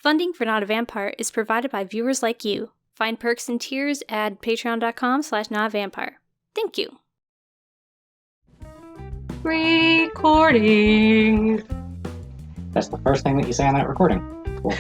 Funding for NotAVampyre is provided by viewers like you. Find perks and tiers at patreon.com/NotAVampyre. Thank you. Recording. That's the first thing that you say on that recording. Cool.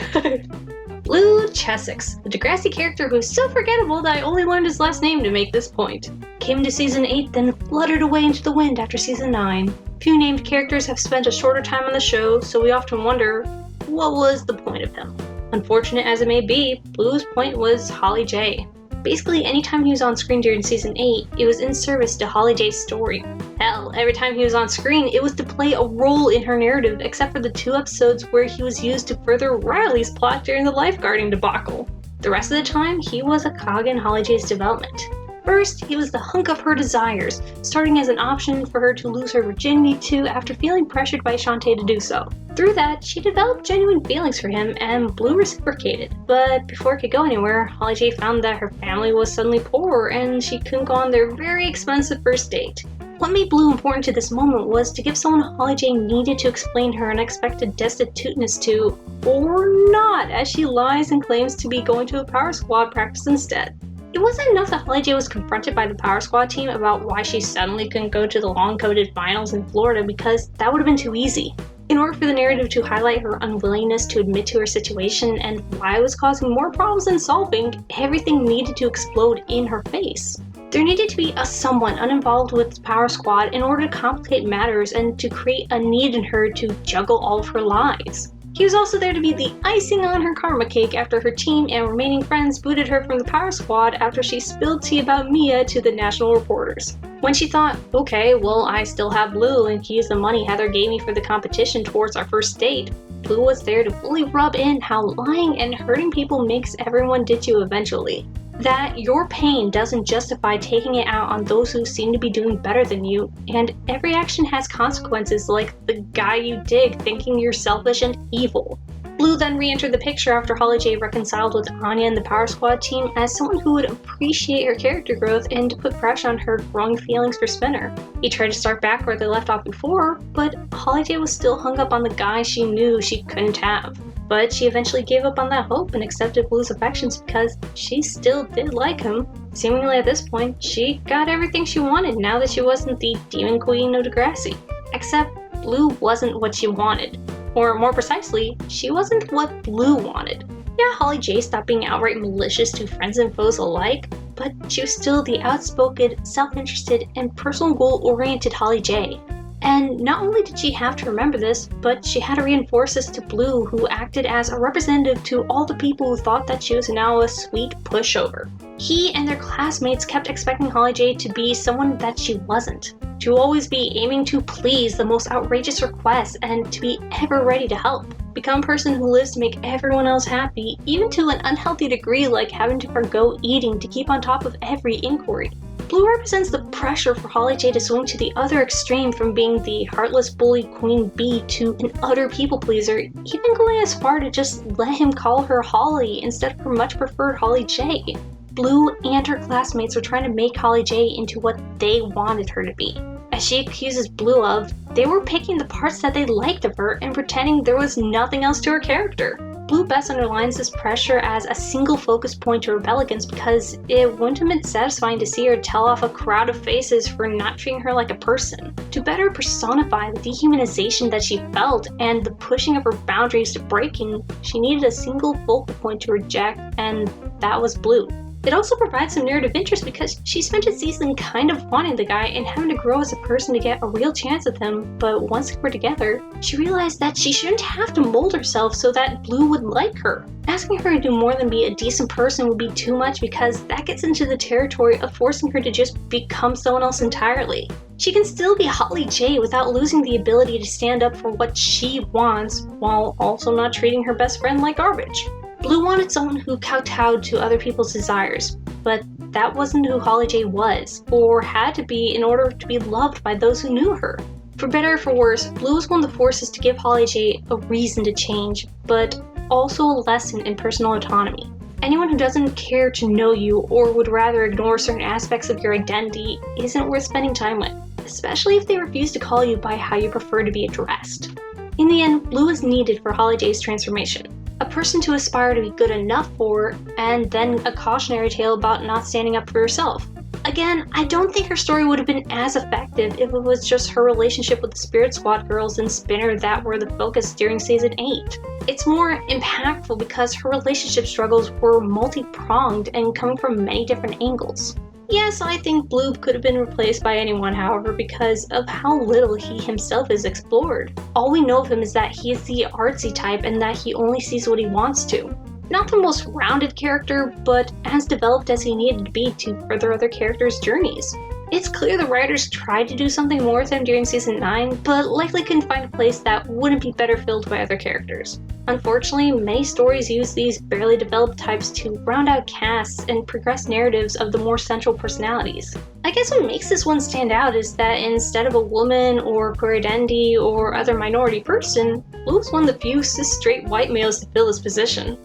Blue Chessex, the Degrassi character who is so forgettable that I only learned his last name to make this point. Came to Season 8, then fluttered away into the wind after Season 9. Few named characters have spent a shorter time on the show, so we often wonder, what was the point of him? Unfortunate as it may be, Blue's point was Holly J. Basically, anytime he was on screen during Season 8, it was in service to Holly J's story. Hell, every time he was on screen, it was to play a role in her narrative, except for the 2 episodes where he was used to further Riley's plot during the lifeguarding debacle. The rest of the time, he was a cog in Holly J's development. First, he was the hunk of her desires, starting as an option for her to lose her virginity to after feeling pressured by Shantae to do so. Through that, she developed genuine feelings for him, and Blue reciprocated. But before it could go anywhere, Holly J found that her family was suddenly poor, and she couldn't go on their very expensive first date. What made Blue important to this moment was to give someone Holly J needed to explain her unexpected destituteness to, or not, as she lies and claims to be going to a Power Squad practice instead. It wasn't enough that Holly J was confronted by the Power Squad team about why she suddenly couldn't go to the long-coveted finals in Florida, because that would have been too easy. In order for the narrative to highlight her unwillingness to admit to her situation and why it was causing more problems than solving, everything needed to explode in her face. There needed to be a someone uninvolved with the Power Squad in order to complicate matters and to create a need in her to juggle all of her lies. He was also there to be the icing on her karma cake after her team and remaining friends booted her from the Power Squad after she spilled tea about Mia to the national reporters. When she thought, okay, well I still have Blue and can use the money Heather gave me for the competition towards our first date, Blue was there to fully rub in how lying and hurting people makes everyone ditch you eventually. That your pain doesn't justify taking it out on those who seem to be doing better than you, and every action has consequences, like the guy you dig thinking you're selfish and evil. Blue then re-entered the picture after Holly J reconciled with Anya and the Power Squad team as someone who would appreciate her character growth and to put pressure on her growing feelings for Spinner. He tried to start back where they left off before, but Holly J was still hung up on the guy she knew she couldn't have. But she eventually gave up on that hope and accepted Blue's affections because she still did like him. Seemingly at this point, she got everything she wanted now that she wasn't the demon queen of Degrassi. Except Blue wasn't what she wanted. Or more precisely, she wasn't what Blue wanted. Yeah, Holly J stopped being outright malicious to friends and foes alike, but she was still the outspoken, self-interested, and personal goal-oriented Holly J. And not only did she have to remember this, but she had to reinforce this to Blue, who acted as a representative to all the people who thought that she was now a sweet pushover. He and their classmates kept expecting Holly J to be someone that she wasn't. To always be aiming to please the most outrageous requests and to be ever ready to help. Become a person who lives to make everyone else happy, even to an unhealthy degree like having to forgo eating to keep on top of every inquiry. Blue represents the pressure for Holly J to swing to the other extreme from being the heartless bully queen bee to an utter people pleaser, even going as far to just let him call her Holly instead of her much preferred Holly J. Blue and her classmates were trying to make Holly J into what they wanted her to be. As she accuses Blue of, they were picking the parts that they liked of her and pretending there was nothing else to her character. Blue best underlines this pressure as a single focus point to rebel against because it wouldn't have been satisfying to see her tell off a crowd of faces for not treating her like a person. To better personify the dehumanization that she felt and the pushing of her boundaries to breaking, she needed a single focal point to reject, and that was Blue. It also provides some narrative interest because she spent a season kind of wanting the guy and having to grow as a person to get a real chance with him, but once they were together, she realized that she shouldn't have to mold herself so that Blue would like her. Asking her to do more than be a decent person would be too much because that gets into the territory of forcing her to just become someone else entirely. She can still be Holly J without losing the ability to stand up for what she wants while also not treating her best friend like garbage. Blue wanted someone who kowtowed to other people's desires, but that wasn't who Holly J was, or had to be in order to be loved by those who knew her. For better or for worse, Blue was one of the forces to give Holly J a reason to change, but also a lesson in personal autonomy. Anyone who doesn't care to know you or would rather ignore certain aspects of your identity isn't worth spending time with, especially if they refuse to call you by how you prefer to be addressed. In the end, Blue is needed for Holly J's transformation. A person to aspire to be good enough for, and then a cautionary tale about not standing up for herself. Again, I don't think her story would have been as effective if it was just her relationship with the Spirit Squad girls and Spinner that were the focus during season 8. It's more impactful because her relationship struggles were multi-pronged and coming from many different angles. Yes, I think Blue could have been replaced by anyone, however, because of how little he himself is explored. All we know of him is that he is the artsy type and that he only sees what he wants to. Not the most rounded character, but as developed as he needed to be to further other characters' journeys. It's clear the writers tried to do something more with him during season 9, but likely couldn't find a place that wouldn't be better filled by other characters. Unfortunately, many stories use these barely developed types to round out casts and progress narratives of the more central personalities. I guess what makes this one stand out is that instead of a woman or queer identity or other minority person, Blue is one of the few cis straight white males to fill this position.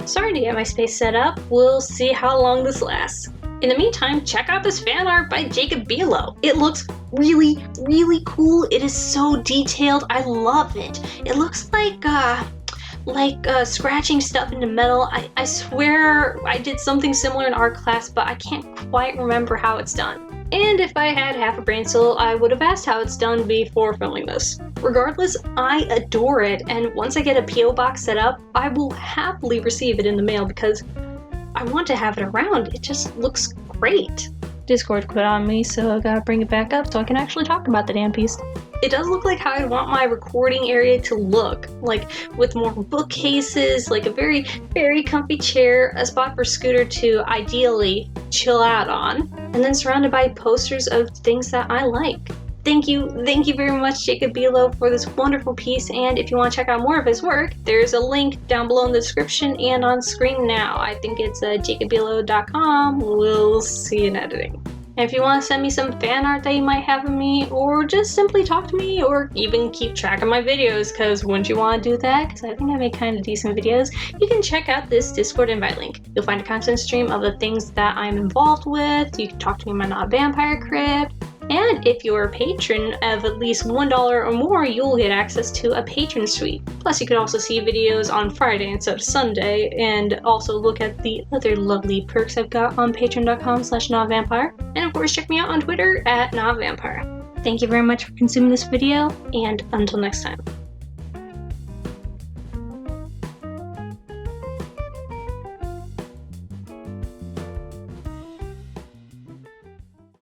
Starting to get my space set up, we'll see how long this lasts. In the meantime, check out this fan art by Jacob Bielo. It looks really, really cool. It is so detailed. I love it. It looks like scratching stuff into metal. I swear I did something similar in art class, but I can't quite remember how it's done. And if I had half a brain cell, I would have asked how it's done before filming this. Regardless, I adore it, and once I get a P.O. box set up, I will happily receive it in the mail because I want to have it around. It just looks great. Discord quit on me, so I gotta bring it back up so I can actually talk about the damn piece. It does look like how I want my recording area to look, like with more bookcases, like a very, very comfy chair, a spot for Scooter to ideally chill out on, and then surrounded by posters of things that I like. Thank you very much, Jacob Bielo, for this wonderful piece, and if you want to check out more of his work, there's a link down below in the description and on screen now. I think it's jacobbielo.com. We'll see you in editing. And if you want to send me some fan art that you might have of me, or just simply talk to me, or even keep track of my videos, because wouldn't you want to do that? Because I think I make kind of decent videos. You can check out this Discord invite link. You'll find a constant stream of the things that I'm involved with. You can talk to me in my NotAVampyre crypt. And if you're a patron of at least $1 or more, you'll get access to a patron suite. Plus, you can also see videos on Friday instead of Sunday, and also look at the other lovely perks I've got on patreon.com/NotAVampyre. And of course, check me out on Twitter @NotAVampyre. Thank you very much for consuming this video, and until next time.